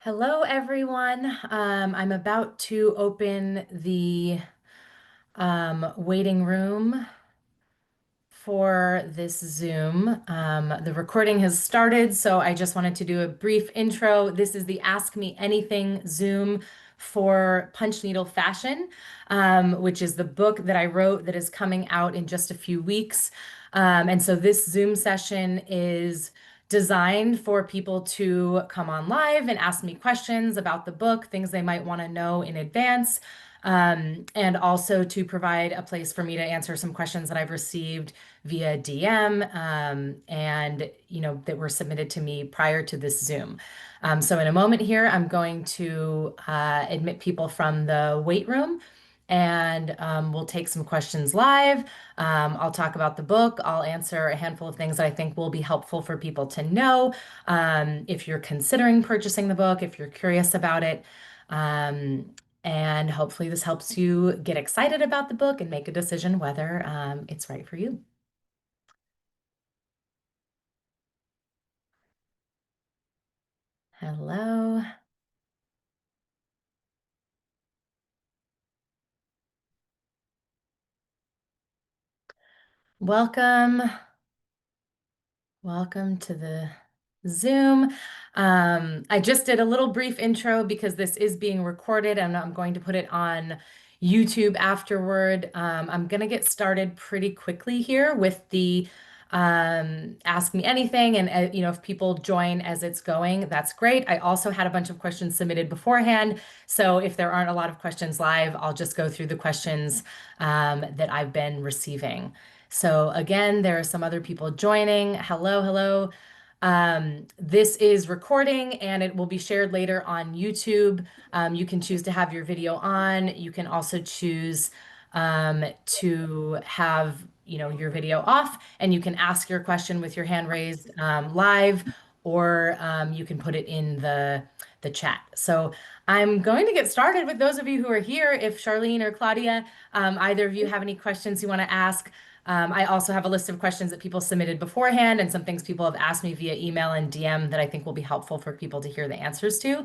Hello, everyone. I'm about to open the waiting room for this Zoom. The recording has started, so I just wanted to do a brief intro. This is the Ask Me Anything Zoom for Punch Needle Fashion, which is the book that I wrote that is coming out in just a few weeks. And so this Zoom session is designed for people to come on live and ask me questions about the book, things they might want to know in advance. And also to provide a place for me to answer some questions that I've received via DM, and that were submitted to me prior to this Zoom. So in a moment here, I'm going to admit people from the wait room, and we'll take some questions live. I'll talk about the book. I'll answer a handful of things that I think will be helpful for people to know. If you're considering purchasing the book, if you're curious about it. And hopefully this helps you get excited about the book and make a decision whether it's right for you. Hello. Welcome. Welcome to the Zoom. I just did a little brief intro because this is being recorded and I'm going to put it on YouTube afterward. I'm going to get started pretty quickly here with the Ask Me Anything. And, if people join as it's going, that's great. I also had a bunch of questions submitted beforehand. So if there aren't a lot of questions live, I'll just go through the questions that I've been receiving. So again, there are some other people joining. Hello, hello. This is recording and it will be shared later on YouTube. You can choose to have your video on. You can also choose to have, your video off, and you can ask your question with your hand raised live, or you can put it in the chat. So I'm going to get started with those of you who are here. If Charlene or Claudia, either of you have any questions you want to ask. I also have a list of questions that people submitted beforehand and some things people have asked me via email and DM that I think will be helpful for people to hear the answers to.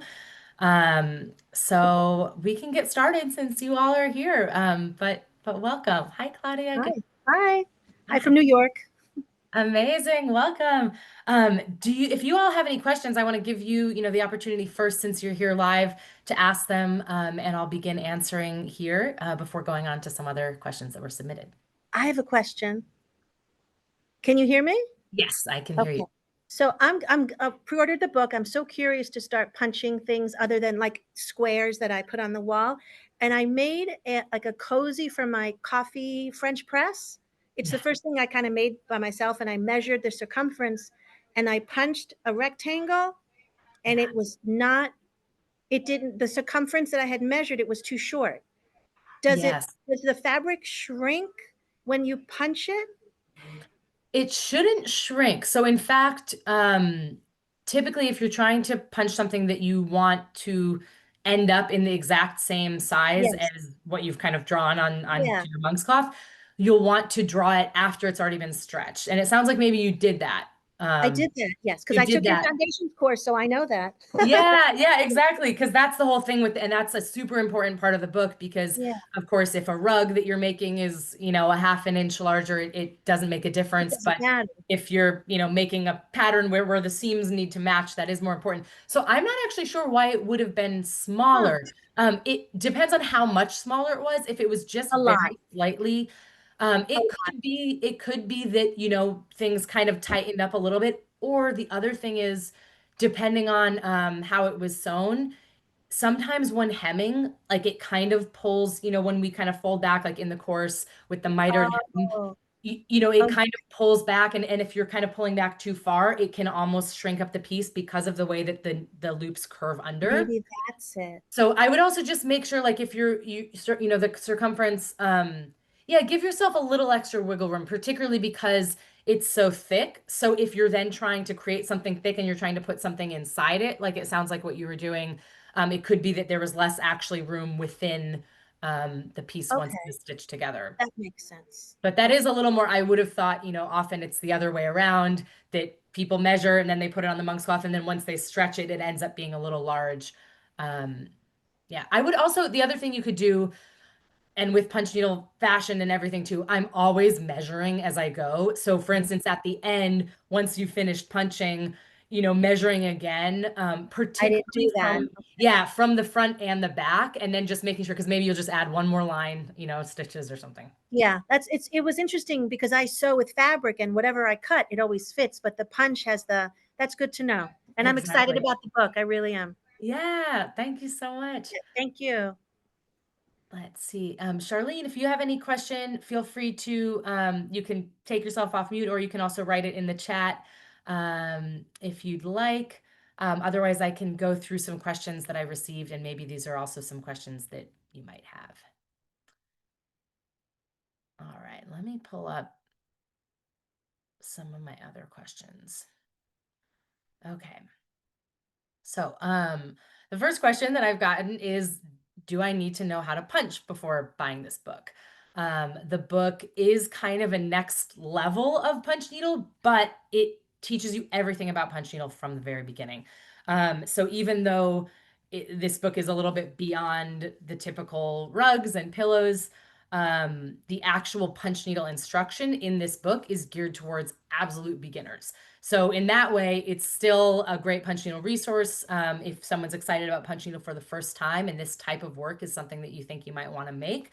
So we can get started since you all are here. But welcome. Hi, Claudia. Hi. Good. Hi. Hi Hi. from New York. Amazing. Welcome. If you all have any questions, I want to give you, the opportunity first since you're here live to ask them, and I'll begin answering here before going on to some other questions that were submitted. I have a question. Can you hear me? Yes, I can hear you. Okay. So I'm pre-ordered the book. I'm so curious to start punching things other than like squares that I put on the wall. And I made like a cozy for my coffee French press. It's the Yeah. first thing I kind of made by myself, and I measured the circumference and I punched a rectangle, and Yeah. it was not, it didn't, the circumference that I had measured, it was too short. Yes. Does the fabric shrink when you punch it? It shouldn't shrink. So in fact, typically if you're trying to punch something that you want to end up in the exact same size Yes. as what you've kind of drawn on Yeah, your monk's cloth, you'll want to draw it after it's already been stretched. And it sounds like maybe you did that. I did that. Yes, because You I did took your that. foundations course, so I know that. Yeah, exactly. Because that's the whole thing and that's a super important part of the book because, Yeah, of course, if a rug that you're making is, a half an inch larger, it doesn't make a it difference. doesn't But matter. if you're, making a pattern where the seams need to match, that is more important. So I'm not actually sure why it would have been Huh, smaller. It depends on how much smaller it was. If it was just a lot. very slightly, A it could be that, things kind of tightened up a little bit. Or the other thing is, depending on how it was sewn, sometimes when hemming, like it kind of pulls, when we kind of fold back, like in the course with the mitered hem, Oh, it oh, kind of pulls back. And if you're kind of pulling back too far, it can almost shrink up the piece because of the way that the loops curve under. maybe that's it. So I would also just make sure, like, if the circumference, yeah, give yourself a little extra wiggle room, particularly because it's so thick. So if you're then trying to create something thick and you're trying to put something inside it, like it sounds like what you were doing, it could be that there was less actually room within, the piece once it Okay, is stitched together. that makes sense. But that Okay. is a little more, I would have thought, often it's the other way around, that people measure and then they put it on the monk's cloth, and then once they stretch it, it ends up being a little large. Um, yeah, I would also, the other thing you could do, and with punch needle fashion and everything too, I'm always measuring as I go. So for Mhm. instance, at the end, once you finished punching, measuring again, I didn't particularly do that. from, yeah, from the front and the back, and then just making sure, because maybe you'll just add one more line, stitches or something. Yeah, it was interesting because I sew with fabric and whatever I cut, it always fits, but the punch has that's good to know. And I'm excited Exactly. about the book. I really am. Yeah, thank you so much. Yeah, thank you. Let's see. Charlene, if you have any question, feel free to, you can take yourself off mute, or you can also write it in the chat if you'd like. Otherwise, I can go through some questions that I received, and maybe these are also some questions that you might have. All right, let me pull up some of my other questions. Okay. So, the first question that I've gotten is, do I need to know how to punch before buying this book? The book is kind of a next level of punch needle, but it teaches you everything about punch needle from the very beginning. So even though this book is a little bit beyond the typical rugs and pillows, the actual punch needle instruction in this book is geared towards absolute beginners. So in that way, it's still a great punch needle resource. If someone's excited about punch needle for the first time and this type of work is something that you think you might want to make,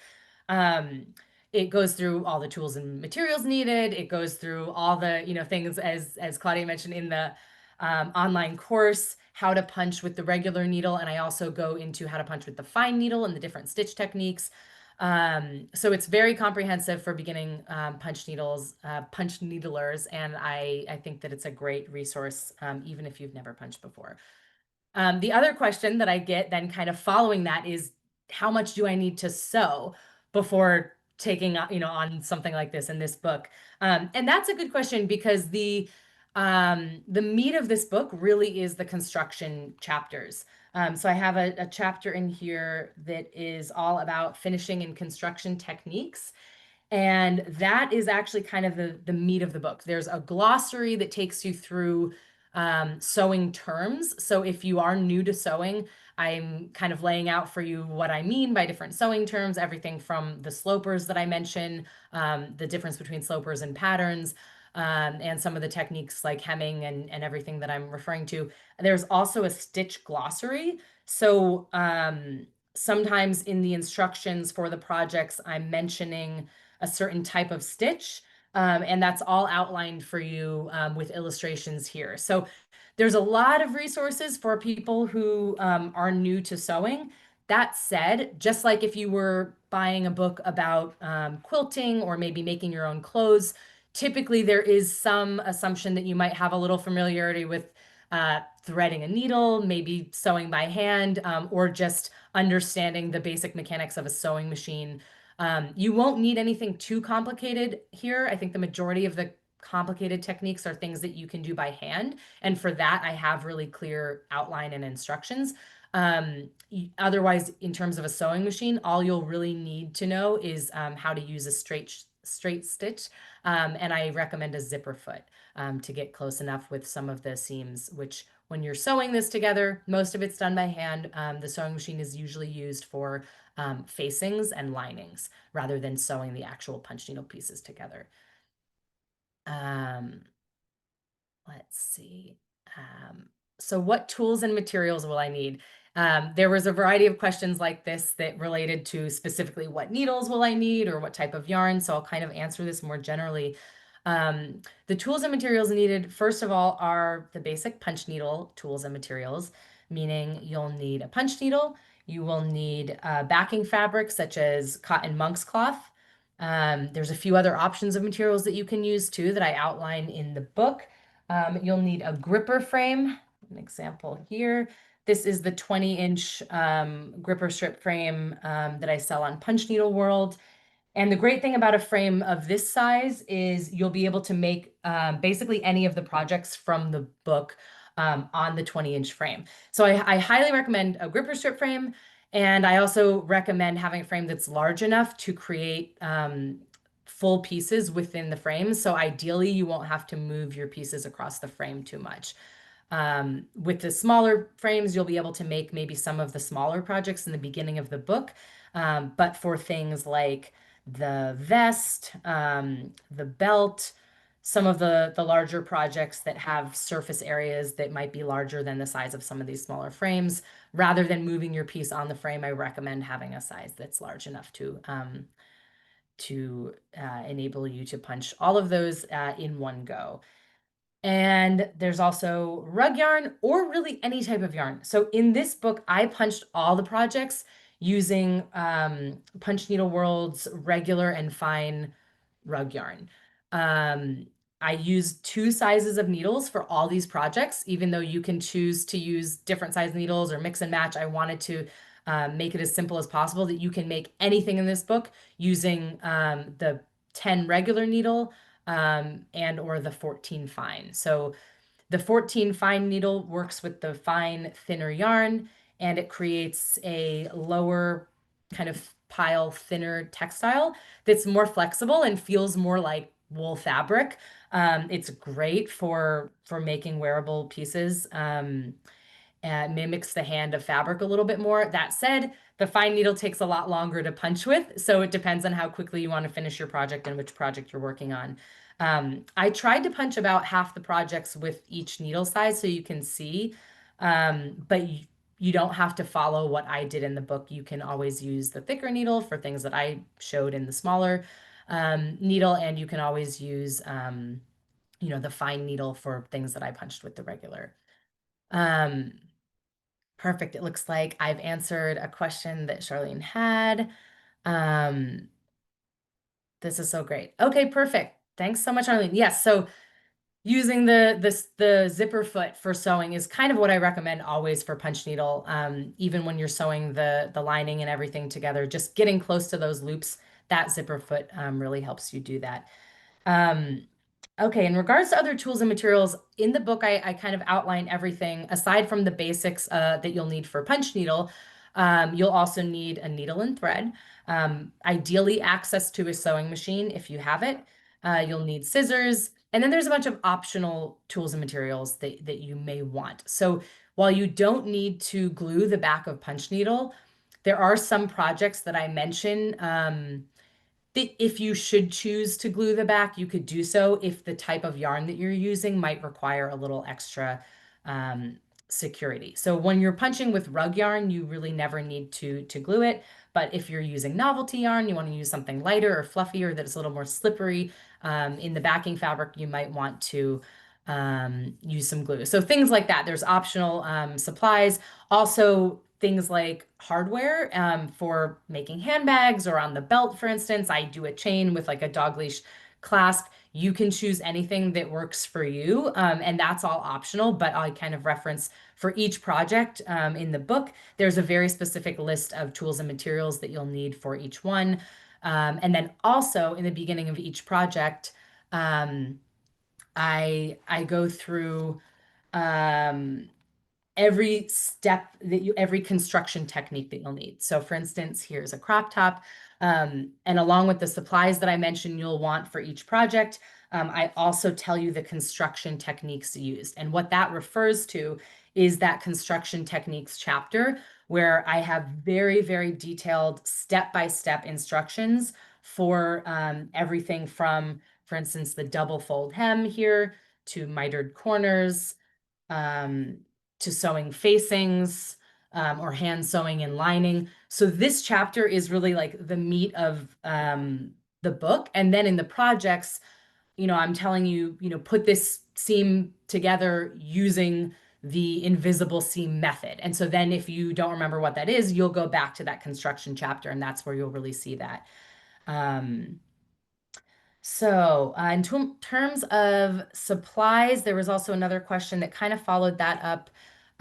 um, it goes through all the tools and materials needed. It goes through all the things as Claudia mentioned in the online course, how to punch with the regular needle, and I also go into how to punch with the fine needle and the different stitch techniques. So it's very comprehensive for beginning punch needlers, and I think that it's a great resource, even if you've never punched before. The other question that I get then kind of following that is, how much do I need to sew before taking on something like this in this book? And that's a good question, because the meat of this book really is the construction chapters. So I have a chapter in here that is all about finishing and construction techniques. And that is actually kind of the meat of the book. There's a glossary that takes you through sewing terms. So if you are new to sewing, I'm kind of laying out for you what I mean by different sewing terms, everything from the slopers that I mentioned, the difference between slopers and patterns, and some of the techniques like hemming and everything that I'm referring to. There's also a stitch glossary. So sometimes in the instructions for the projects, I'm mentioning a certain type of stitch. And that's all outlined for you with illustrations here. So there's a lot of resources for people who are new to sewing. That said, just like if you were buying a book about quilting or maybe making your own clothes, typically there is some assumption that you might have a little familiarity with threading a needle, maybe sewing by hand, or just understanding the basic mechanics of a sewing machine. You won't need anything too complicated here. I think the majority of the complicated techniques are things that you can do by hand. And for that, I have really clear outline and instructions. Otherwise, in terms of a sewing machine, all you'll really need to know is how to use a straight stitch. And I recommend a zipper foot to get close enough with some of the seams, which when you're sewing this together, most of it's done by hand. The sewing machine is usually used for facings and linings rather than sewing the actual punch needle pieces together. Um, let's see. Um, so what tools and materials will I need? There was a variety of questions like this that related to specifically what needles will I need or what type of yarn. So I'll kind of answer this more generally. The tools and materials needed, first of all, are the basic punch needle tools and materials, meaning you'll need a punch needle, you will need backing fabric such as cotton monk's cloth. There's a few other options of materials that you can use too that I outline in the book. You'll need a gripper frame, an example here. This is the 20-inch gripper strip frame that I sell on Punch Needle World. And the great thing about a frame of this size is you'll be able to make basically any of the projects from the book on the 20-inch frame. So I highly recommend a gripper strip frame. And I also recommend having a frame that's large enough to create full pieces within the frame. So ideally, you won't have to move your pieces across the frame too much. With the smaller frames, you'll be able to make maybe some of the smaller projects in the beginning of the book. But for things like the vest, the belt, some of the larger projects that have surface areas that might be larger than the size of some of these smaller frames, rather than moving your piece on the frame, I recommend having a size that's large enough to enable you to punch all of those in one go. And there's also rug yarn or really any type of yarn. So in this book, I punched all the projects using Punch Needle World's regular and fine rug yarn. Um, I used two sizes of needles for all these projects, even though you can choose to use different size needles or mix and match. I wanted to make it as simple as possible that you can make anything in this book using the 10 regular needle and or the 14 fine. So the 14 fine needle works with the fine thinner yarn and it creates a lower kind of pile thinner textile that's more flexible and feels more like wool fabric. It's great for making wearable pieces. Mimics the hand of fabric a little bit more. That said, the fine needle takes a lot longer to punch with, so it depends on how quickly you want to finish your project and which project you're working on. I tried to punch about half the projects with each needle size so you can see, but you don't have to follow what I did in the book. You can always use the thicker needle for things that I showed in the smaller needle, and you can always use, the fine needle for things that I punched with the regular. Um, Perfect. It looks like I've answered a question that Charlene had. Um, this is so great. Okay, perfect. Thanks so much, Charlene. Yes, so using the zipper foot for sewing is kind of what I recommend always for punch needle. Even when you're sewing the lining and everything together, just getting close to those loops, that zipper foot really helps you do that. Um, okay, in regards to other tools and materials, in the book, I kind of outline everything aside from the basics that you'll need for punch needle. You'll also need a needle and thread, ideally access to a sewing machine if you have it. You'll need scissors, and then there's a bunch of optional tools and materials that you may want. So while you don't need to glue the back of punch needle, there are some projects that I mention. If you should choose to glue the back, you could do so if the type of yarn that you're using might require a little extra um, security. So when you're punching with rug yarn, you really never need to glue it. But if you're using novelty yarn, you want to use something lighter or fluffier that's a little more slippery in the backing fabric, you might want to use some glue. So things like that. There's optional supplies. Also, things like hardware for making handbags or on the belt, for instance. I do a chain with like a dog leash clasp. You can choose anything that works for you, and that's all optional, but I kind of reference for each project in the book. There's a very specific list of tools and materials that you'll need for each one. And then also in the beginning of each project, um, I go through um, every step that every construction technique that you'll need. So for instance, here's a crop top. And along with the supplies that I mentioned you'll want for each project, I also tell you the construction techniques used. And what that refers to is that construction techniques chapter where I have very, very detailed step-by-step instructions for everything from, for instance, the double fold hem here to mitered corners, um, to sewing facings, or hand sewing and lining. So this chapter is really like the meat of the book. And then in the projects, I'm telling you, put this seam together using the invisible seam method. And so then if you don't remember what that is, you'll go back to that construction chapter and that's where you'll really see that. Um, so, in terms of supplies, there was also another question that kind of followed that up.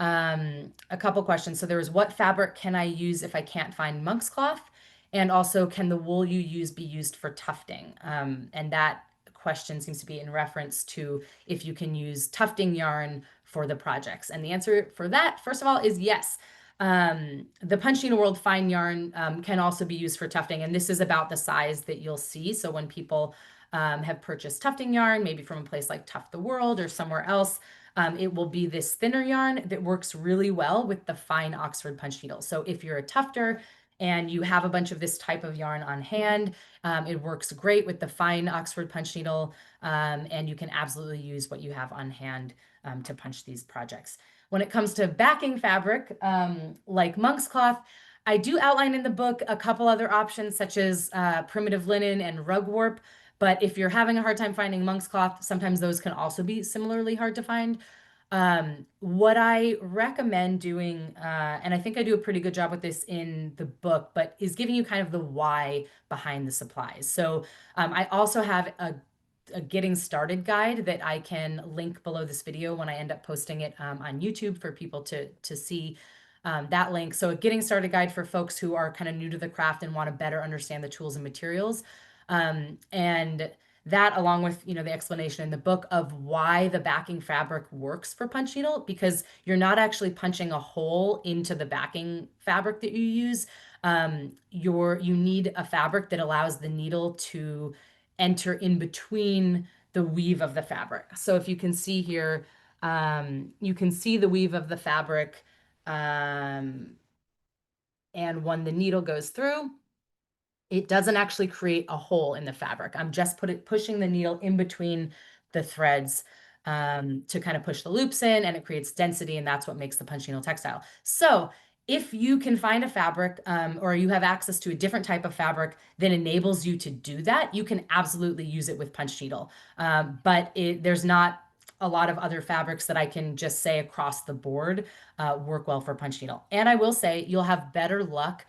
A couple questions. So there was, what fabric can I use if I can't find monk's cloth? And also, can the wool you use be used for tufting? And that question seems to be in reference to if you can use tufting yarn for the projects. And the answer for that, first of all, is yes. The punch needle world fine yarn can also be used for tufting, and this is about the size that you'll see. So when people have purchased tufting yarn, maybe from a place like Tuft the World or somewhere else, it will be this thinner yarn that works really well with the fine Oxford punch needle. So if you're a tufter and you have a bunch of this type of yarn on hand, it works great with the fine Oxford punch needle, and you can absolutely use what you have on hand to punch these projects. When it comes to backing fabric, like monk's cloth, I do outline in the book a couple other options, such as primitive linen and rug warp. But if you're having a hard time finding monk's cloth, sometimes those can also be similarly hard to find. What I recommend doing, and I think I do a pretty good job with this in the book, but is giving you kind of the why behind the supplies. So I also have a getting started guide that I can link below this video when I end up posting it on YouTube for people to see that link. So a getting started guide for folks who are kind of new to the craft and want to better understand the tools and materials. And that along with, you know, the explanation in the book of why the backing fabric works for punch needle, because you're not actually punching a hole into the backing fabric that you use. You need a fabric that allows the needle to enter in between the weave of the fabric. So if you can see here, you can see the weave of the fabric. And when the needle goes through, it doesn't actually create a hole in the fabric. I'm just pushing the needle in between the threads to kind of push the loops in, and it creates density, and that's what makes the punch needle textile. So if you can find a fabric or you have access to a different type of fabric that enables you to do that, you can absolutely use it with punch needle. But there's not a lot of other fabrics that I can just say across the board work well for punch needle. And I will say you'll have better luck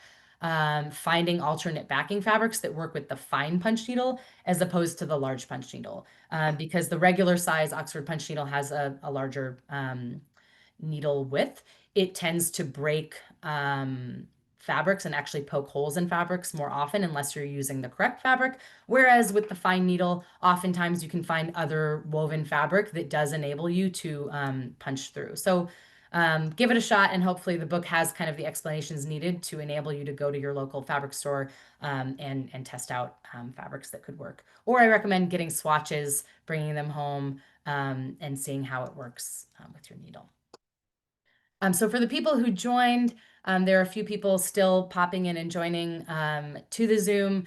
finding alternate backing fabrics that work with the fine punch needle as opposed to the large punch needle. Because the regular size Oxford punch needle has a larger needle width, it tends to break fabrics and actually poke holes in fabrics more often unless you're using the correct fabric. Whereas with the fine needle, oftentimes you can find other woven fabric that does enable you to punch through. So give it a shot, and hopefully the book has kind of the explanations needed to enable you to go to your local fabric store and test out fabrics that could work. Or I recommend getting swatches, bringing them home, and seeing how it works with your needle. So for the people who joined, there are a few people still popping in and joining to the Zoom.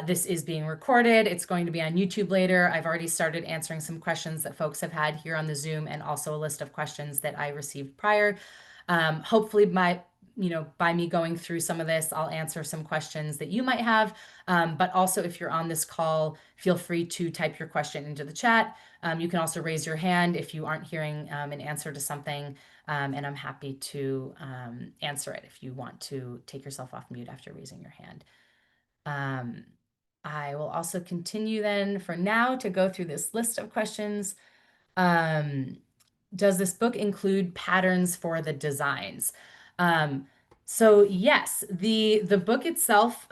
This is being recorded. It's going to be on YouTube later. I've already started answering some questions that folks have had here on the Zoom, and also a list of questions that I received prior. Hopefully by me going through some of this, I'll answer some questions that you might have. But also if you're on this call, feel free to type your question into the chat. You can also raise your hand if you aren't hearing an answer to something. And I'm happy to answer it if you want to take yourself off mute after raising your hand. I will also continue then for now to go through this list of questions. Does this book include patterns for the designs? So yes, the book itself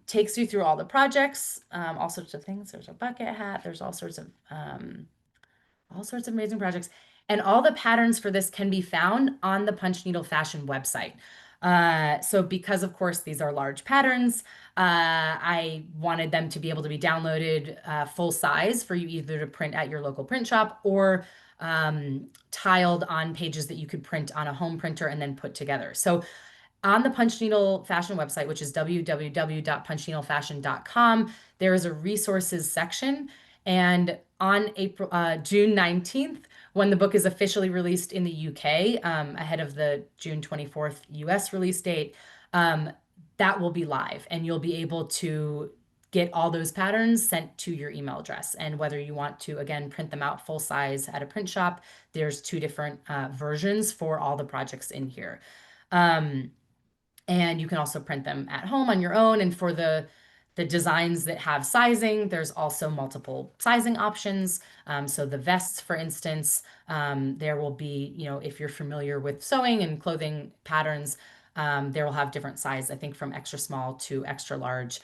takes you through all the projects, all sorts of things. There's a bucket hat. There's all sorts of amazing projects. And all the patterns for this can be found on the Punch Needle Fashion website. So because of course these are large patterns, I wanted them to be able to be downloaded full size for you either to print at your local print shop or tiled on pages that you could print on a home printer and then put together. So on the Punch Needle Fashion website, which is www.punchneedlefashion.com, there is a resources section. And on June 19th, when the book is officially released in the UK, ahead of the June 24th US release date, that will be live, and you'll be able to get all those patterns sent to your email address. And whether you want to, again, print them out full size at a print shop, there's two different versions for all the projects in here. And you can also print them at home on your own. And for the designs that have sizing, there's also multiple sizing options. So the vests, for instance, there will be, if you're familiar with sewing and clothing patterns, there will have different size, I think from extra small to extra large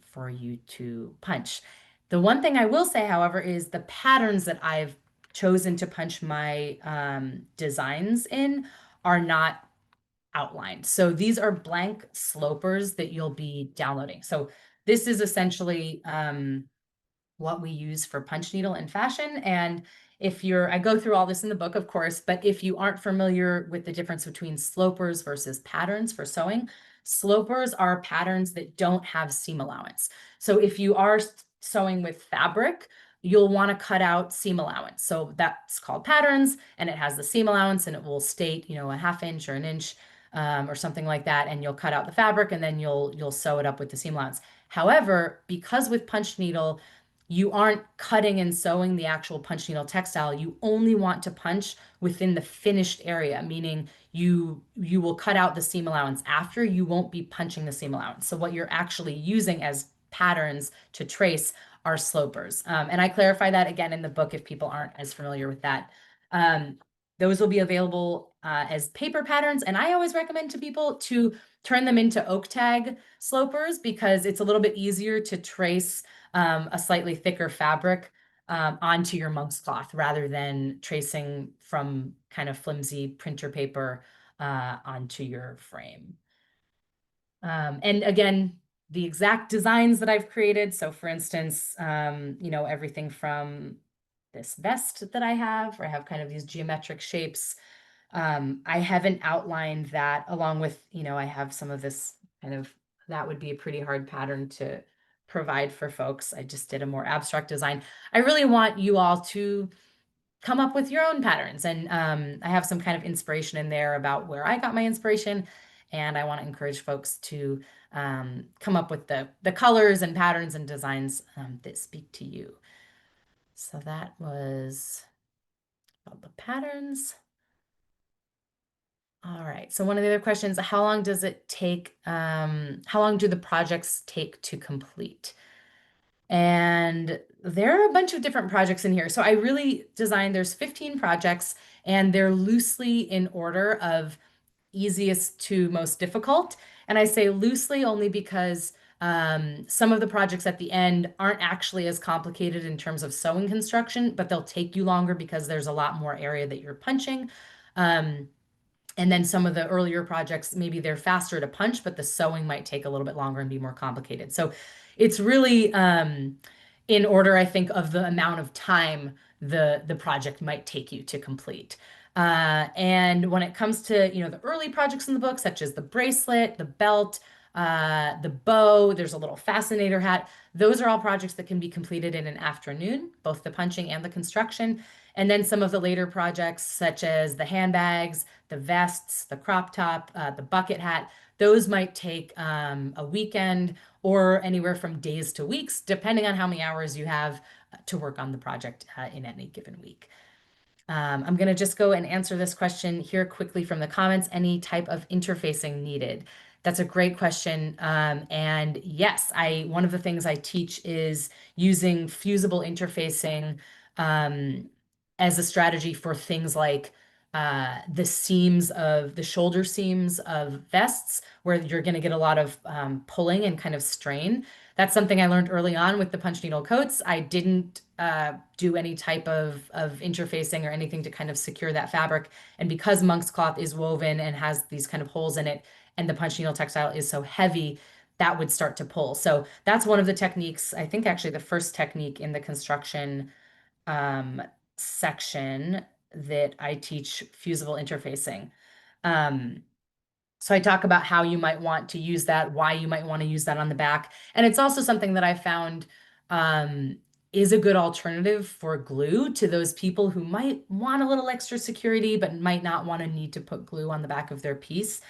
for you to punch. The one thing I will say, however, is the patterns that I've chosen to punch my designs in are not outlined. So these are blank slopers that you'll be downloading. So this is essentially what we use for punch needle and fashion. And if you're, I go through all this in the book, of course, but if you aren't familiar with the difference between slopers versus patterns for sewing, slopers are patterns that don't have seam allowance. So if you are sewing with fabric, you'll want to cut out seam allowance. So that's called patterns, and it has the seam allowance, and it will state, you know, a half inch or an inch or something like that, and you'll cut out the fabric, and then you'll sew it up with the seam allowance. However, because with punch needle, you aren't cutting and sewing the actual punch needle textile. You only want to punch within the finished area, meaning you will cut out the seam allowance after. You won't be punching the seam allowance. So what you're actually using as patterns to trace are slopers. And I clarify that again in the book if people aren't as familiar with that. Um, those will be available as paper patterns. And I always recommend to people to turn them into oak tag slopers because it's a little bit easier to trace a slightly thicker fabric onto your monkscloth rather than tracing from kind of flimsy printer paper onto your frame. And again, the exact designs that I've created. So for instance, you know, everything from this vest that I have, where I have kind of these geometric shapes. I haven't outlined that along with, you know, I have some of this kind of, that would be a pretty hard pattern to provide for folks. I just did a more abstract design. I really want you all to come up with your own patterns. And I have some kind of inspiration in there about where I got my inspiration. And I want to encourage folks to come up with the colors and patterns and designs that speak to you. So that was about the patterns. All right. So one of the other questions, how long does it take? How long do the projects take to complete? And there are a bunch of different projects in here. So I really designed, there's 15 projects, and they're loosely in order of easiest to most difficult. And I say loosely only because some of the projects at the end aren't actually as complicated in terms of sewing construction, but they'll take you longer because there's a lot more area that you're punching. And then some of the earlier projects, maybe they're faster to punch, but the sewing might take a little bit longer and be more complicated. So it's really in order, I think, of the amount of time the project might take you to complete. And when it comes to, you know, the early projects in the book, such as the bracelet, the belt, the bow, there's a little fascinator hat. Those are all projects that can be completed in an afternoon, both the punching and the construction. And then some of the later projects, such as the handbags, the vests, the crop top, the bucket hat, those might take a weekend or anywhere from days to weeks, depending on how many hours you have to work on the project in any given week. I'm going to just go and answer this question here quickly from the comments. Any type of interfacing needed? That's a great question. And yes, one of the things I teach is using fusible interfacing as a strategy for things like the seams of the shoulder seams of vests, where you're going to get a lot of pulling and kind of strain. That's something I learned early on with the punch needle coats. I didn't do any type of interfacing or anything to kind of secure that fabric. And because monk's cloth is woven and has these kind of holes in it, and the punch needle textile is so heavy, that would start to pull. So that's one of the techniques, I think actually the first technique in the construction section that I teach fusible interfacing. So I talk about how you might want to use that, why you might want to use that on the back. And it's also something that I found is a good alternative for glue to those people who might want a little extra security, but might not want to need to put glue on the back of their piece.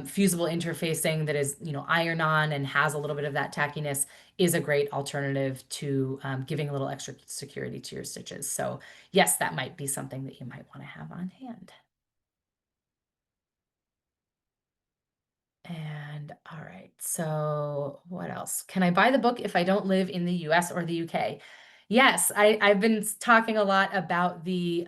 Fusible interfacing that is, you know, iron-on and has a little bit of that tackiness is a great alternative to giving a little extra security to your stitches. So yes, that might be something that you might want to have on hand. And all right, so what else? Can I buy the book if I don't live in the US or the UK? Yes, I've been talking a lot about the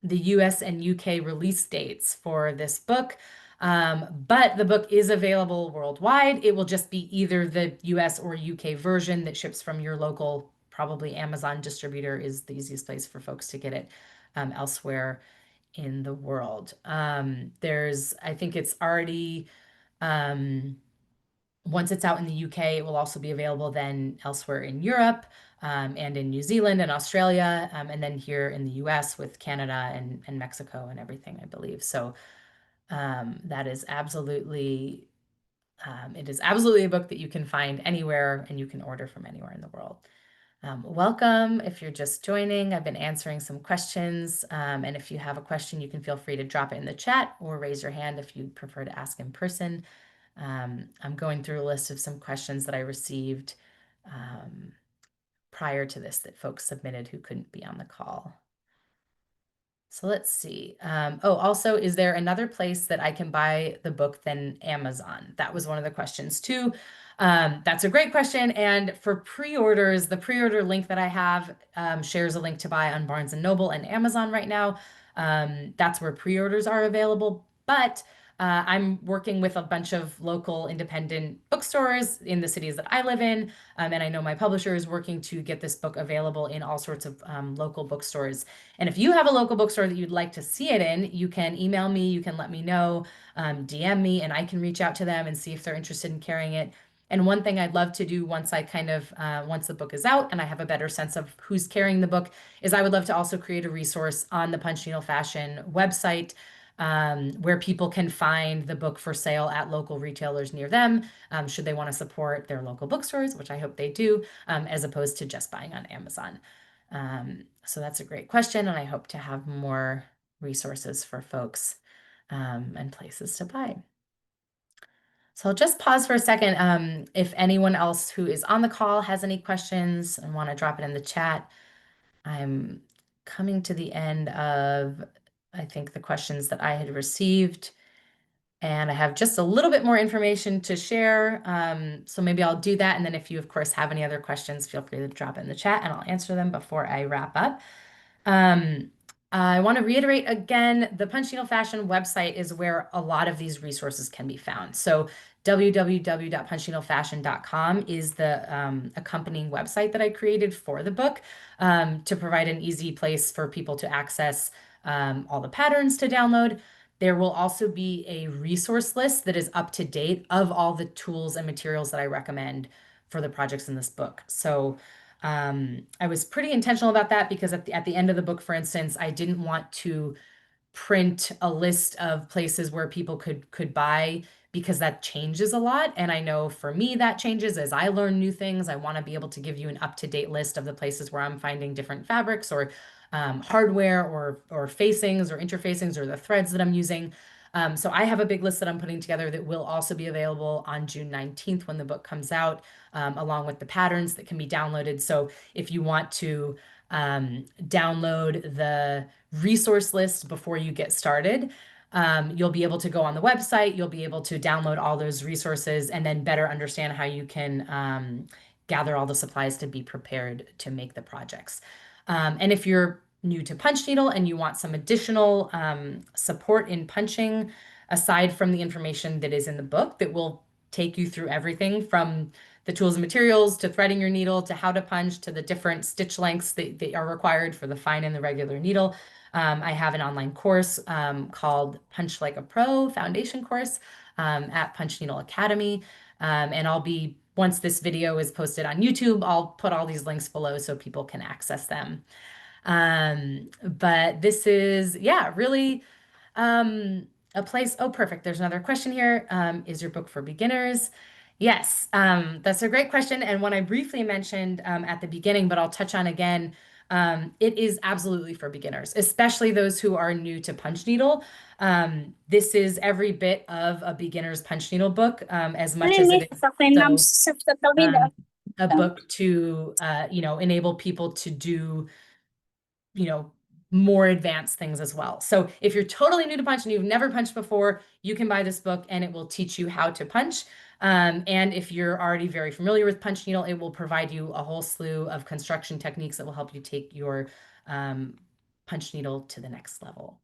US and UK release dates for this book. But the book is available worldwide. It will just be either the US or UK version that ships from your local, probably Amazon distributor is the easiest place for folks to get it elsewhere in the world. I think it's already, um, once it's out in the UK, it will also be available then elsewhere in Europe, and in New Zealand and Australia, and then here in the US with Canada and Mexico and everything, I believe. So that is absolutely, it is absolutely a book that you can find anywhere and you can order from anywhere in the world. Welcome if you're just joining. I've been answering some questions, and if you have a question, you can feel free to drop it in the chat or raise your hand if you prefer to ask in person. I'm going through a list of some questions that I received prior to this that folks submitted who couldn't be on the call. So let's see. Oh, also, is there another place that I can buy the book than Amazon? That was one of the questions too. That's a great question. And for pre-orders, the pre-order link that I have shares a link to buy on Barnes and Noble and Amazon right now. That's where pre-orders are available. But I'm working with a bunch of local independent bookstores in the cities that I live in. And I know my publisher is working to get this book available in all sorts of local bookstores. And if you have a local bookstore that you'd like to see it in, you can email me, you can let me know, DM me, and I can reach out to them and see if they're interested in carrying it. And one thing I'd love to do once I kind of, once the book is out and I have a better sense of who's carrying the book, is I would love to also create a resource on the Punch Needle Fashion website, where people can find the book for sale at local retailers near them, should they want to support their local bookstores, which I hope they do, as opposed to just buying on Amazon. So that's a great question, and I hope to have more resources for folks, and places to buy. So I'll just pause for a second. If anyone else who is on the call has any questions and want to drop it in the chat. I'm coming to the end of, I think, the questions that I had received. And I have just a little bit more information to share. So maybe I'll do that. And then if you, of course, have any other questions, feel free to drop it in the chat and I'll answer them before I wrap up. I want to reiterate again, the Punch Needle Fashion website is where a lot of these resources can be found. So www.punchneedlefashion.com is the accompanying website that I created for the book, to provide an easy place for people to access all the patterns to download. There will also be a resource list that is up to date of all the tools and materials that I recommend for the projects in this book. So I was pretty intentional about that because at the end of the book, for instance, I didn't want to print a list of places where people could buy, because that changes a lot. And I know for me that changes as I learn new things. I want to be able to give you an up-to-date list of the places where I'm finding different fabrics or hardware or facings or interfacings or the threads that I'm using. So I have a big list that I'm putting together that will also be available on June 19th when the book comes out, along with the patterns that can be downloaded. So if you want to download the resource list before you get started, you'll be able to go on the website, you'll be able to download all those resources and then better understand how you can gather all the supplies to be prepared to make the projects. And if you're new to punch needle and you want some additional support in punching, aside from the information that is in the book that will take you through everything from the tools and materials to threading your needle to how to punch to the different stitch lengths that are required for the fine and the regular needle. I have an online course called Punch Like a Pro Foundation course at Punch Needle Academy. And once this video is posted on YouTube, I'll put all these links below so people can access them. But this is, yeah, really a place. Oh, perfect. There's another question here. Is your book for beginners? Yes, that's a great question. And one I briefly mentioned at the beginning, but I'll touch on again. It is absolutely for beginners, especially those who are new to punch needle. This is every bit of a beginner's punch needle book, as much as it is a book to, enable people to do, more advanced things as well. So if you're totally new to punch and you've never punched before, you can buy this book and it will teach you how to punch. And if you're already very familiar with punch needle, it will provide you a whole slew of construction techniques that will help you take your punch needle to the next level.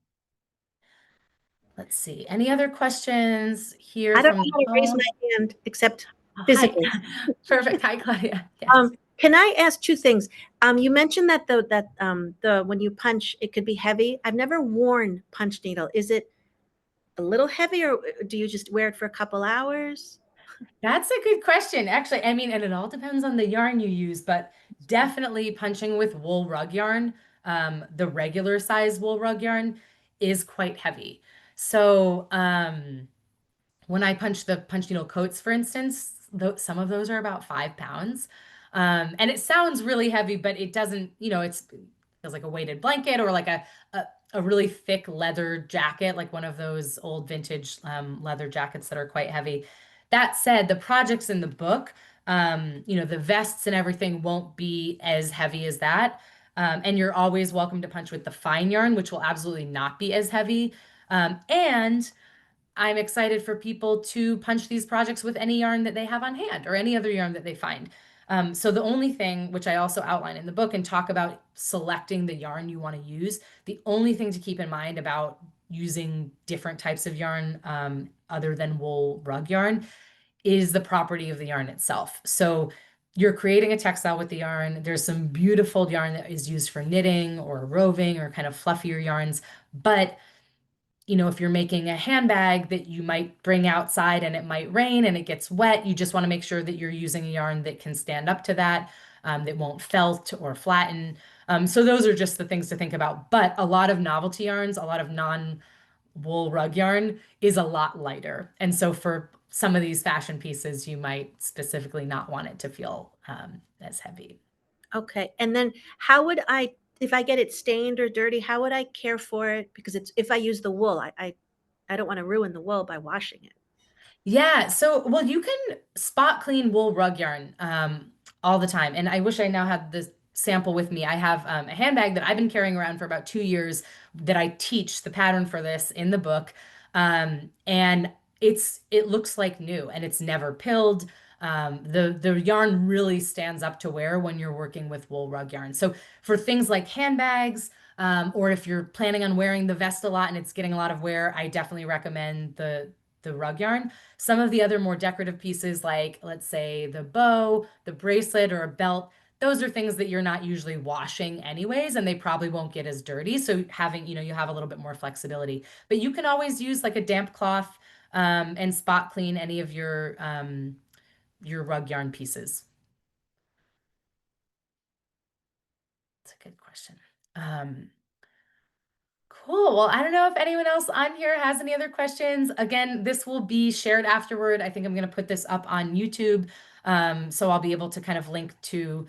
Let's see. Any other questions here I don't from know how to raise my hand except physically. Hi. Perfect. Hi, Claudia. Yes. Can I ask two things? You mentioned that the when you punch, it could be heavy. I've never worn punch needle. Is it a little heavy, or do you just wear it for a couple hours? That's a good question. Actually, I mean, and it all depends on the yarn you use, but definitely punching with wool rug yarn, the regular size wool rug yarn is quite heavy. So, when I punch the punch needle coats, for instance, some of those are about 5 pounds. And it sounds really heavy, but it doesn't, it feels like a weighted blanket or like a really thick leather jacket, like one of those old vintage leather jackets that are quite heavy. That said, the projects in the book, the vests and everything won't be as heavy as that. And you're always welcome to punch with the fine yarn, which will absolutely not be as heavy. And I'm excited for people to punch these projects with any yarn that they have on hand or any other yarn that they find. So the only thing, which I also outline in the book and talk about selecting the yarn you want to use, the only thing to keep in mind about using different types of yarn other than wool rug yarn is the property of the yarn itself. So you're creating a textile with the yarn. There's some beautiful yarn that is used for knitting or roving or kind of fluffier yarns, but if you're making a handbag that you might bring outside and it might rain and it gets wet, you just want to make sure that you're using a yarn that can stand up to that, that won't felt or flatten. So those are just the things to think about. But a lot of novelty yarns, a lot of non-wool rug yarn is a lot lighter. And so for some of these fashion pieces, you might specifically not want it to feel as heavy. Okay. And then how would I, if I get it stained or dirty, how would I care for it? Because it's if I use the wool, I don't want to ruin the wool by washing it. Yeah, so well, you can spot clean wool rug yarn all the time. And I wish I now had this sample with me. I have a handbag that I've been carrying around for about 2 years that I teach the pattern for this in the book. And it looks like new and it's never pilled. The yarn really stands up to wear when you're working with wool rug yarn. So for things like handbags, or if you're planning on wearing the vest a lot and it's getting a lot of wear, I definitely recommend the rug yarn. Some of the other more decorative pieces, like let's say the bow, the bracelet, or a belt, those are things that you're not usually washing anyways, and they probably won't get as dirty. So having, you have a little bit more flexibility. But you can always use like a damp cloth and spot clean any of your rug yarn pieces. That's a good question. Um, Cool. Well, I don't know if anyone else on here has any other questions. Again, this will be shared afterward. I think I'm going to put this up on YouTube. So I'll be able to kind of link to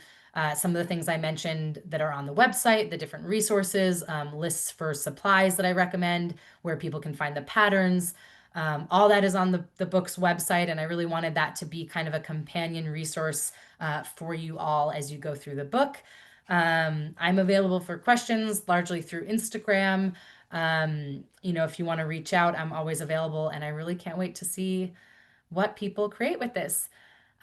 some of the things I mentioned that are on the website, the different resources, lists for supplies that I recommend, where people can find the patterns. All that is on the book's website, and I really wanted that to be kind of a companion resource for you all as you go through the book. I'm available for questions largely through Instagram. If you want to reach out, I'm always available, and I really can't wait to see what people create with this.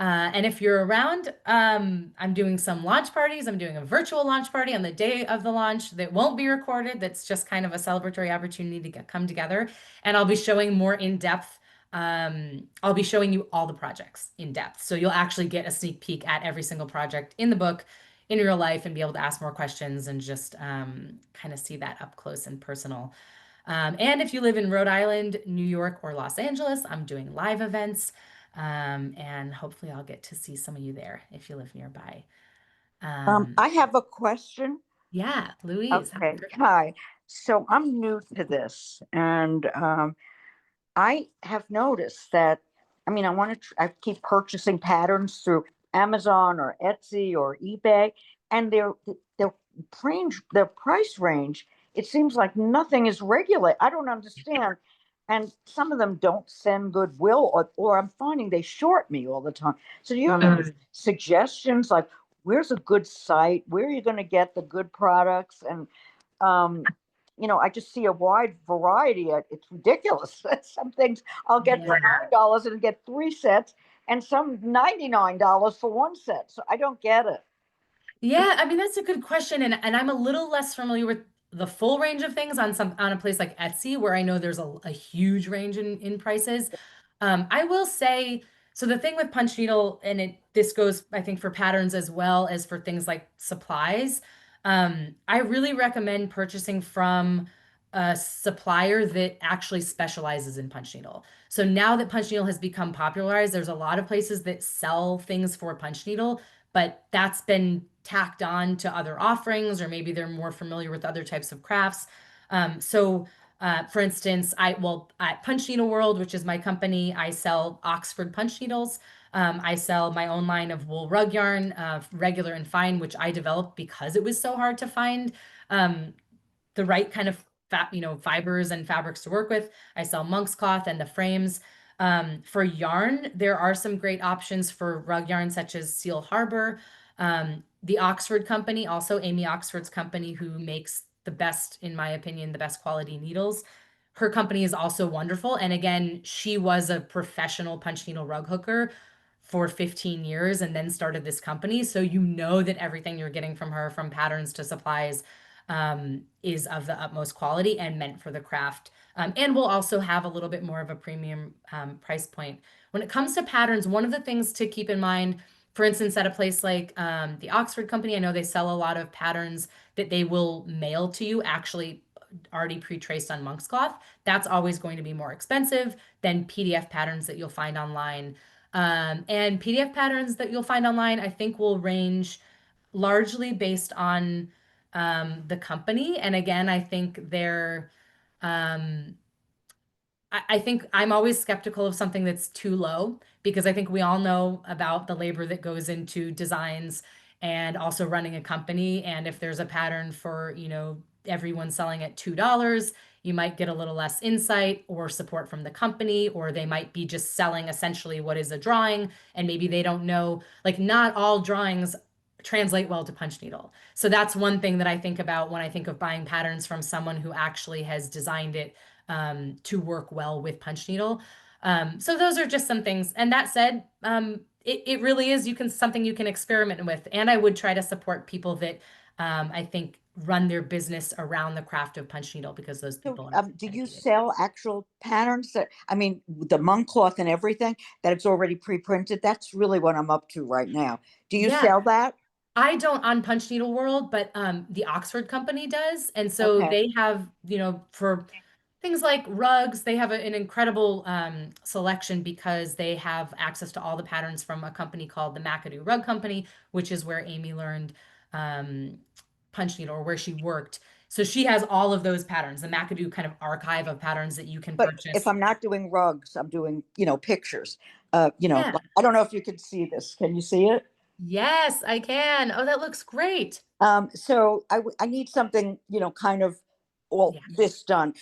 And if you're around, I'm doing some launch parties. I'm doing a virtual launch party on the day of the launch that won't be recorded. That's just kind of a celebratory opportunity to come together. And I'll be showing more in depth. I'll be showing you all the projects in depth. So you'll actually get a sneak peek at every single project in the book in real life and be able to ask more questions and just kind of see that up close and personal. And if you live in Rhode Island, New York, or Los Angeles, I'm doing live events. And hopefully I'll get to see some of you there if you live nearby. I have a question. Yeah, Louise. Okay, hi. So I'm new to this, and I have noticed that. I mean, I keep purchasing patterns through Amazon or Etsy or eBay, and their their price range. It seems like nothing is regulated. I don't understand. And some of them don't send goodwill, or I'm finding they short me all the time. So do you have any suggestions, like where's a good site? Where are you going to get the good products? And um, I just see a wide variety. It's ridiculous. Some things I'll get for Yeah. $9 and get 3 sets, and some $99 for 1 set. So I don't get it. Yeah, I mean that's a good question, and I'm a little less familiar with the full range of things on a place like Etsy, where I know there's a huge range in prices. I will say So the thing with punch needle, and this goes, I think, for patterns as well as for things like supplies. I really recommend purchasing from a supplier that actually specializes in punch needle. So now that punch needle has become popularized, there's a lot of places that sell things for punch needle, but that's been tacked on to other offerings, or maybe they're more familiar with other types of crafts. For instance, at Punch Needle World, which is my company, I sell Oxford punch needles. I sell my own line of wool rug yarn, regular and fine, which I developed because it was so hard to find um, the right kind of fibers and fabrics to work with. I sell monkscloth and the frames. For yarn, there are some great options for rug yarn, such as Seal Harbor. The Oxford company, also Amy Oxford's company, who makes the best, in my opinion, the best quality needles. Her company is also wonderful. And again, she was a professional punch needle rug hooker for 15 years and then started this company. So you know that everything you're getting from her, from patterns to supplies, is of the utmost quality and meant for the craft. And we'll also have a little bit more of a premium price point. When it comes to patterns, one of the things to keep in mind, for instance, at a place like the Oxford Company, I know they sell a lot of patterns that they will mail to you, actually already pre-traced on monkscloth. That's always going to be more expensive than PDF patterns that you'll find online. And PDF patterns that you'll find online, I think, will range largely based on the company. And again, I think um, I think I'm always skeptical of something that's too low, because I think we all know about the labor that goes into designs and also running a company. And if there's a pattern for, everyone selling at $2, you might get a little less insight or support from the company, or they might be just selling essentially what is a drawing, and maybe they don't know, like, not all drawings translate well to punch needle. So that's one thing that I think about when I think of buying patterns from someone who actually has designed it to work well with punch needle. So those are just some things. And that said, it really is something you can experiment with. And I would try to support people that I think run their business around the craft of punch needle, because those So, people are do you dedicated. sell actual patterns that, I mean, the monk cloth and everything that it's already pre-printed? That's really what I'm up to right now. Do you Yeah, sell that? I don't on Punch Needle World, but the Oxford company does. And so Okay. they have, for things like rugs, they have an incredible selection, because they have access to all the patterns from a company called the McAdoo Rug Company, which is where Amy learned um, punch needle, or where she worked. So she has all of those patterns, the McAdoo kind of archive of patterns that you can But if purchase. I'm not doing rugs, I'm doing, pictures. Yeah. I don't know if you can see this. Can you see it? Yes, I can. Oh, that looks great. So I need something, kind of all Yeah. this done.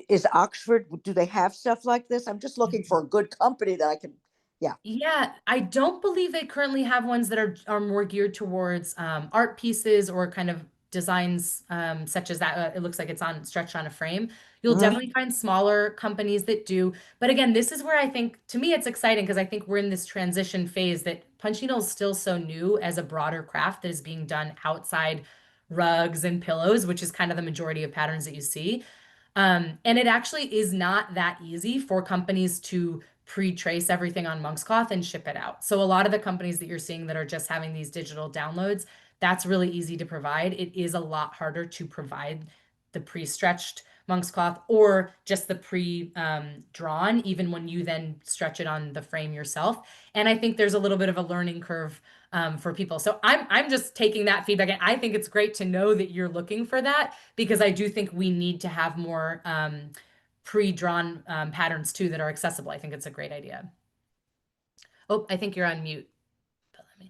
Is Oxford, do they have stuff like this? I'm just looking for a good company that I can, yeah. Yeah, I don't believe they currently have ones that are more geared towards art pieces or kind of designs such as that. It looks like it's on stretched on a frame. You'll Mhm. definitely find smaller companies that do. But again, this is where I think, to me, it's exciting, because I think we're in this transition phase that punch needle is still so new as a broader craft that is being done outside rugs and pillows, which is kind of the majority of patterns that you see. And it actually is not that easy for companies to pre-trace everything on monkscloth and ship it out. So a lot of the companies that you're seeing that are just having these digital downloads, that's really easy to provide. It is a lot harder to provide the pre-stretched monkscloth, or just the pre-drawn, even when you then stretch it on the frame yourself. And I think there's a little bit of a learning curve for people. So I'm just taking that feedback. And I think it's great to know that you're looking for that, because I do think we need to have more pre-drawn patterns too that are accessible. I think it's a great idea. Oh, I think you're on mute. But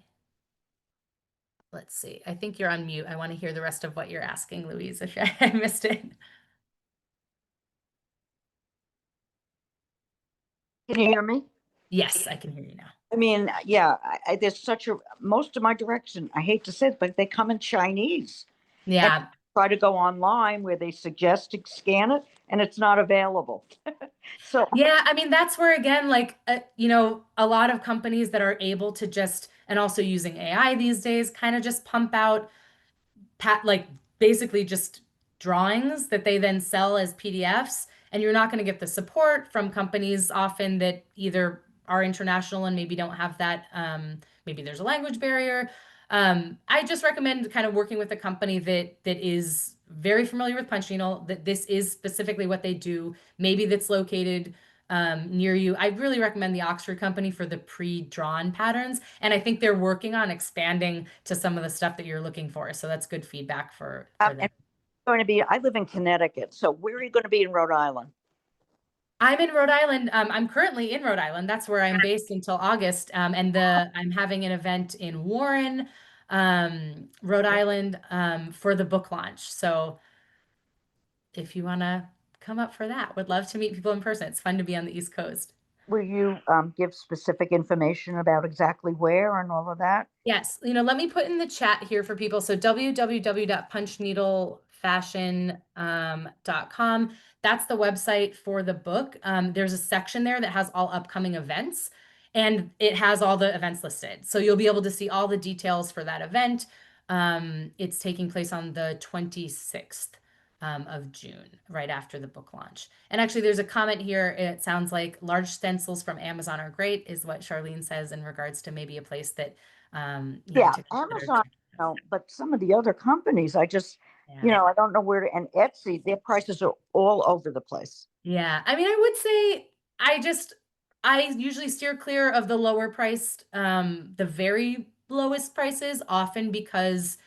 let's see. I think you're on mute. I want to hear the rest of what you're asking, Louise, if I missed it. Can you hear me? Yes, I can hear you now. I mean, yeah, there's such a, most of my direction, I hate to say it, but they come in Chinese. And Yeah. try to go online where they suggest to scan it and it's not available. So, Yeah, I mean, that's where, again, like, a lot of companies that are able to just, and also using AI these days, kind of just pump out like basically just drawings that they then sell as PDFs. And you're not going to get the support from companies often that either are international and maybe don't have that, maybe there's a language barrier. I just recommend kind of working with a company that is very familiar with punch needle, that this is specifically what they do, maybe that's located near you. I really recommend the Oxford company for the pre-drawn patterns. And I think they're working on expanding to some of the stuff that you're looking for. So that's good feedback for them. And going to be, I live in Connecticut. So where are you going to be in Rhode Island? I'm in Rhode Island. I'm currently in Rhode Island. That's where I'm based until August. And I'm having an event in Warren, Rhode Island, for the book launch. So if you want to come up for that, would love to meet people in person. It's fun to be on the East Coast. Will you give specific information about exactly where and all of that? Yes, let me put in the chat here for people. So www.punchneedlefashion.com. That's the website for the book. There's a section there that has all upcoming events, and it has all the events listed. So you'll be able to see all the details for that event. It's taking place on the 26th of June, right after the book launch. And actually, there's a comment here. It sounds like large stencils from Amazon are great, is what Charlene says in regards to maybe a place that Yeah, to consider. Amazon, but some of the other companies, I just, Yeah. I don't know where to, and Etsy, their prices are all over the place. Yeah. I mean, I would say I usually steer clear of the lower priced, the very lowest prices, often because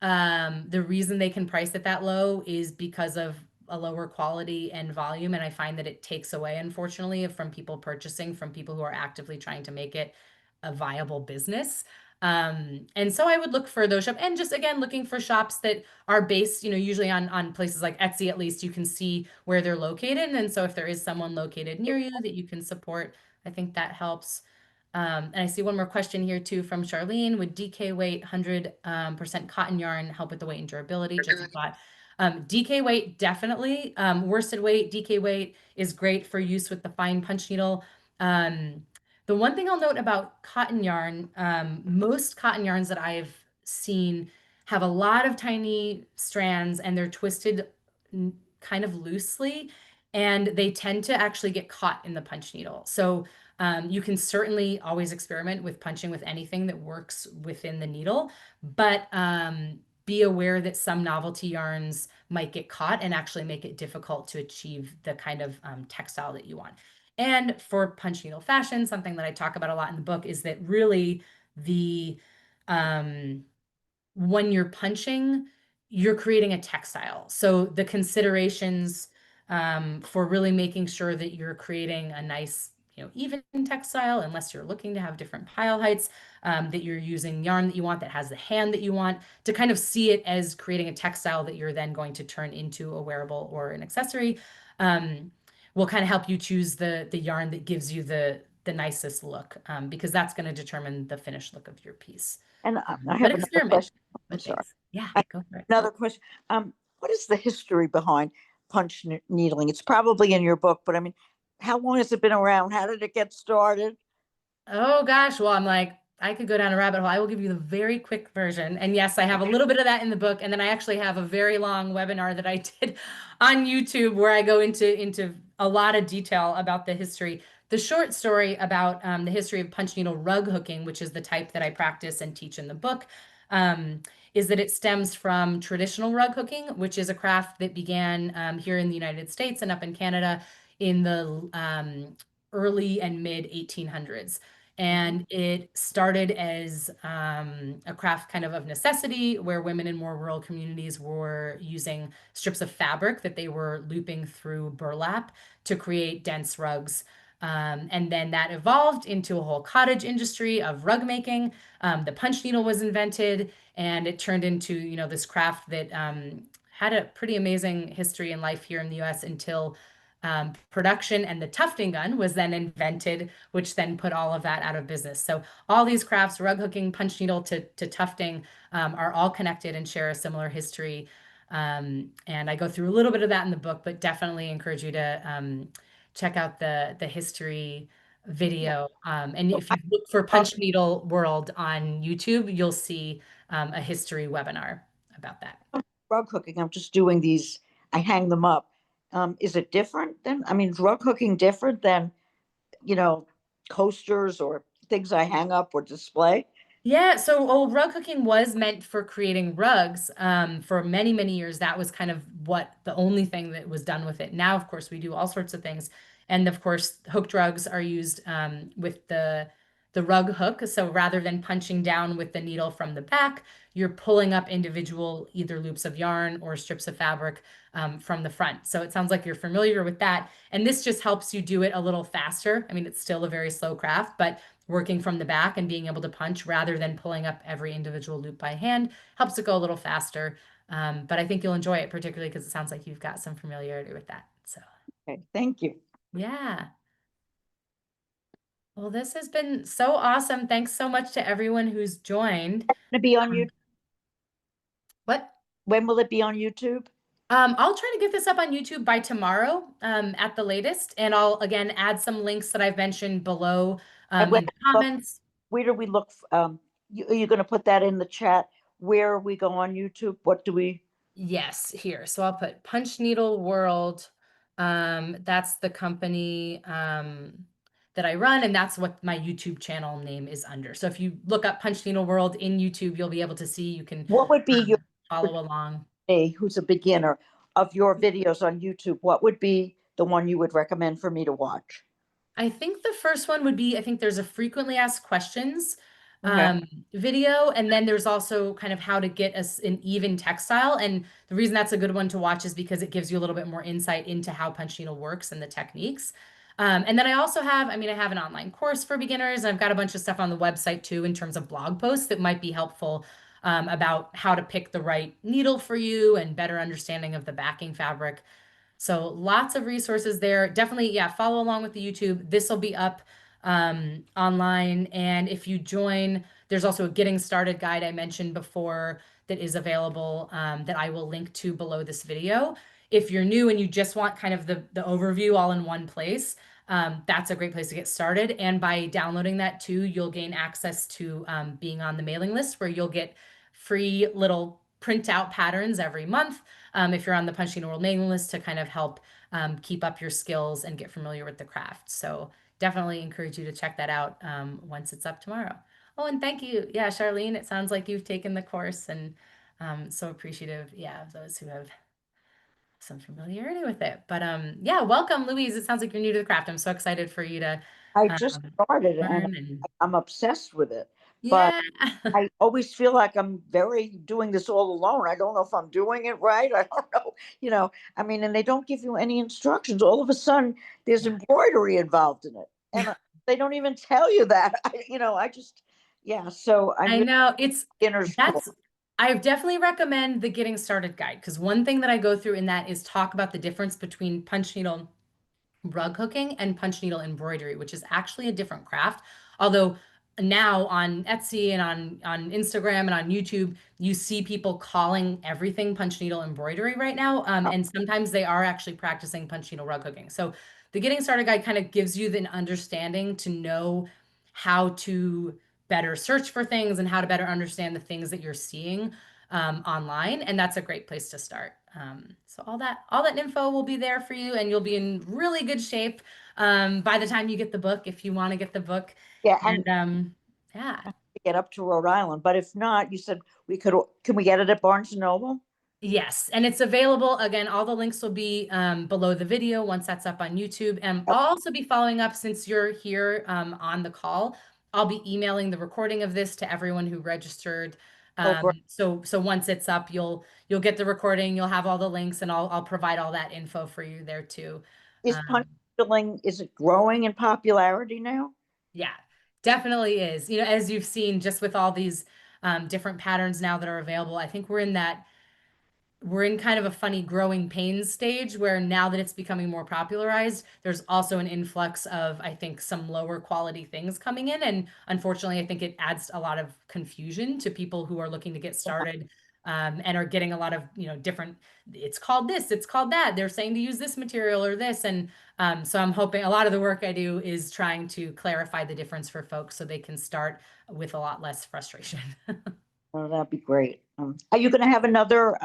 the reason they can price it that low is because of a lower quality and volume. And I find that it takes away, unfortunately, from people purchasing from people who are actively trying to make it a viable business. And so I would look for those shops, and just again looking for shops that are based, usually on places like Etsy. At least you can see where they're located, and so if there is someone located near you that you can support, I think that helps. And I see one more question here too from Charlene. Would DK weight 100% cotton yarn help with the weight and durability? Just a thought. DK weight, definitely. Worsted weight, DK weight is great for use with the fine punch needle. The one thing I'll note about cotton yarn, most cotton yarns that I've seen have a lot of tiny strands and they're twisted kind of loosely, and they tend to actually get caught in the punch needle. So you can certainly always experiment with punching with anything that works within the needle, but be aware that some novelty yarns might get caught and actually make it difficult to achieve the kind of textile that you want. And for punch needle fashion, something that I talk about a lot in the book is that really the when you're punching, you're creating a textile. So the considerations for really making sure that you're creating a nice, even textile, unless you're looking to have different pile heights, that you're using yarn that you want, that has the hand that you want, to kind of see it as creating a textile that you're then going to turn into a wearable or an accessory, will kind of help you choose the yarn that gives you the nicest look, because that's going to determine the finished look of your piece. And I But have another experiment question. I'm with sorry. things. Yeah, I- go for it. Another question. What is the history behind needling? It's probably in your book, but I mean, how long has it been around? How did it get started? Oh gosh, well, I'm like, I could go down a rabbit hole. I will give you the very quick version. And yes, I have a little bit of that in the book. And then I actually have a very long webinar that I did on YouTube where I go into a lot of detail about the history. The short story about the history of punch needle rug hooking, which is the type that I practice and teach in the book, is that it stems from traditional rug hooking, which is a craft that began here in the United States and up in Canada in the early and mid 1800s. And it started as a craft kind of necessity, where women in more rural communities were using strips of fabric that they were looping through burlap to create dense rugs. And then that evolved into a whole cottage industry of rug making. The punch needle was invented, and it turned into, this craft that had a pretty amazing history in life here in the US until production and the tufting gun was then invented, which then put all of that out of business. So all these crafts, rug hooking, punch needle to tufting, are all connected and share a similar history. And I go through a little bit of that in the book, but definitely encourage you to check out the history video. And if you look for Punch Needle World on YouTube, you'll see a history webinar about that. Rug hooking, I'm just doing these, I hang them up. Is it different than, I mean, is rug hooking different than, you know, coasters or things I hang up or display? Yeah, so rug hooking was meant for creating rugs. For many, many years, that was kind of what the only thing that was done with it. Now, of course, we do all sorts of things. And of course, hooked rugs are used with the rug hook. So rather than punching down with the needle from the back, you're pulling up individual either loops of yarn or strips of fabric from the front. So it sounds like you're familiar with that. And this just helps you do it a little faster. I mean, it's still a very slow craft, but working from the back and being able to punch rather than pulling up every individual loop by hand helps it go a little faster. But I think you'll enjoy it, particularly because it sounds like you've got some familiarity with that. So, Okay, thank you. yeah. Well, this has been so awesome. Thanks so much to everyone who's joined. To be on Um, YouTube. what? When will it be on YouTube? I'll try to get this up on YouTube by tomorrow, at the latest, and I'll again add some links that I've mentioned below, And when, in the comments. where do we look? Are you going to put that in the chat? Where we go on YouTube? What do we? Yes, here. So I'll put Punch Needle World. That's the company that I run, and that's what my YouTube channel name is under. So if you look up Punch Needle World in YouTube, you'll be able to see. You can What would be your follow along. who's a beginner of your videos on YouTube? What would be the one you would recommend for me to watch? I think the first one would be, I think there's a frequently asked questions Okay. video, and then there's also kind of how to get us an even textile. And the reason that's a good one to watch is because it gives you a little bit more insight into how punch needle works and the techniques. And then I also have, I mean, I have an online course for beginners. I've got a bunch of stuff on the website too, in terms of blog posts that might be helpful about how to pick the right needle for you and better understanding of the backing fabric. So lots of resources there. Definitely, yeah, follow along with the YouTube. This will be up online. And if you join, there's also a getting started guide I mentioned before that is available that I will link to below this video. If you're new and you just want kind of the overview all in one place, that's a great place to get started. And by downloading that too, you'll gain access to being on the mailing list where you'll get free little printout patterns every month if you're on the Punching World mailing list to kind of help keep up your skills and get familiar with the craft. So definitely encourage you to check that out once it's up tomorrow. Oh, and thank you. Yeah, Charlene, it sounds like you've taken the course and so appreciative, yeah, of those who have some familiarity with it. But yeah, welcome, Louise. It sounds like you're new to the craft. I'm so excited for you to I um, just started and learn and I'm obsessed with it, but yeah. I always feel like I'm very doing this all alone. I don't know if I'm doing it right. I don't know, I mean, and they don't give you any instructions. All of a sudden, there's Yeah. embroidery involved in it. And they don't even tell you that. I just, yeah. So I'm I really know it's beginner's course. that's I definitely recommend the getting started guide because one thing that I go through in that is talk about the difference between punch needle rug hooking and punch needle embroidery, which is actually a different craft. Although now on Etsy and on Instagram and on YouTube, you see people calling everything punch needle embroidery right now. And sometimes they are actually practicing punch needle rug hooking. So the getting started guide kind of gives you the understanding to know how to better search for things and how to better understand the things that you're seeing online, and that's a great place to start. So all that info will be there for you, and you'll be in really good shape by the time you get the book, if you want to get the book. Yeah. And And yeah, get up to Rhode Island. But if not, you said can we get it at Barnes and Noble? yes, and it's available. Again, all the links will be below the video once that's up on YouTube. And Oh, I'll also be following up since you're here on the call. I'll be emailing the recording of this to everyone who registered. oh, great. So once it's up, you'll get the recording, you'll have all the links, and I'll provide all that info for you there too. Is punch Um, needling, is it growing in popularity now? yeah, definitely is. You know, as you've seen, just with all these different patterns now that are available, I think we're in kind of a funny growing pains stage where now that it's becoming more popularized, there's also an influx of, I think, some lower quality things coming in. And unfortunately, I think it adds a lot of confusion to people who are looking to get started and are getting a lot of, different, it's called this, it's called that. They're saying to use this material or this. And so I'm hoping a lot of the work I do is trying to clarify the difference for folks so they can start with a lot less frustration. Oh, that'd be great. Are you going to have another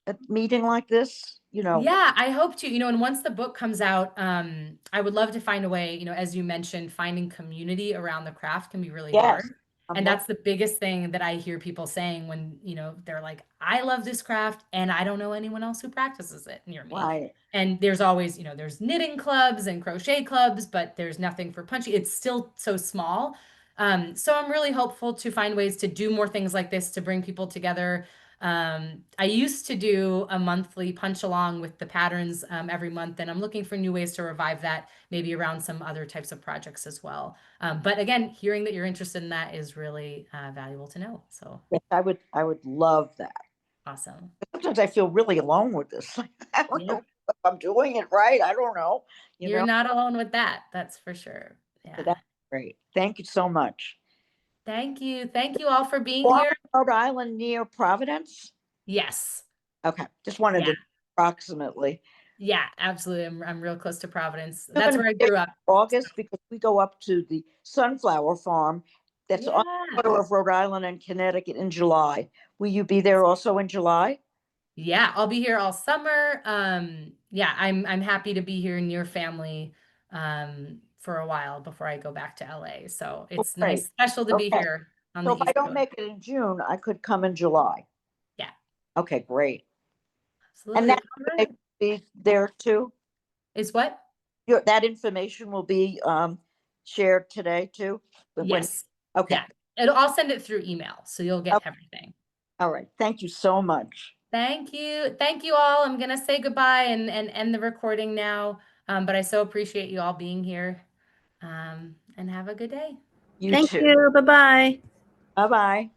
a meeting like this? You know, Yeah, I hope to, and once the book comes out, I would love to find a way, as you mentioned, finding community around the craft can be really yes, hard. I'm And like, that's the biggest thing that I hear people saying when, they're like, I love this craft and I don't know anyone else who practices it near me. right. And there's always, there's knitting clubs and crochet clubs, but there's nothing for punching. It's still so small. So I'm really hopeful to find ways to do more things like this to bring people together. I used to do a monthly punch along with the patterns every month, and I'm looking for new ways to revive that, maybe around some other types of projects as well. But again, hearing that you're interested in that is really valuable to know. So Yes, I would love that. awesome. Sometimes I feel really alone with this. I don't Yeah, know if I'm doing it right. I don't know, you you're know, not alone with that. That's for sure. so Yeah. that's great. Thank you so much. Thank you. Thank you all for being Farm here. in Rhode Island near Providence? Yes. Okay, just wanted Yeah. to approximately. Yeah, absolutely. I'm real close to Providence. You're That's gonna where I be there grew up. in August because we go up to the Sunflower Farm that's on the Yeah. border of Rhode Island and Connecticut in July. Will you be there also in July? Yeah, I'll be here all summer. Yeah, I'm happy to be here near family for a while before I go back to LA. So Oh, it's great. nice, special to be Okay. here on So the if I East don't Coast. make it in June, I could come in July. Yeah, Okay, great. And absolutely. that All right. information will be there too? Is what? That information will be shared today too? When, Yes. okay. Yeah. I'll send it through email, so you'll get Okay. everything. All right. Thank you so much. Thank you. Thank you all. I'm gonna say goodbye and end the recording now. But I so appreciate you all being here. And have a good day. You Thank too. you. Bye-bye. Bye-bye.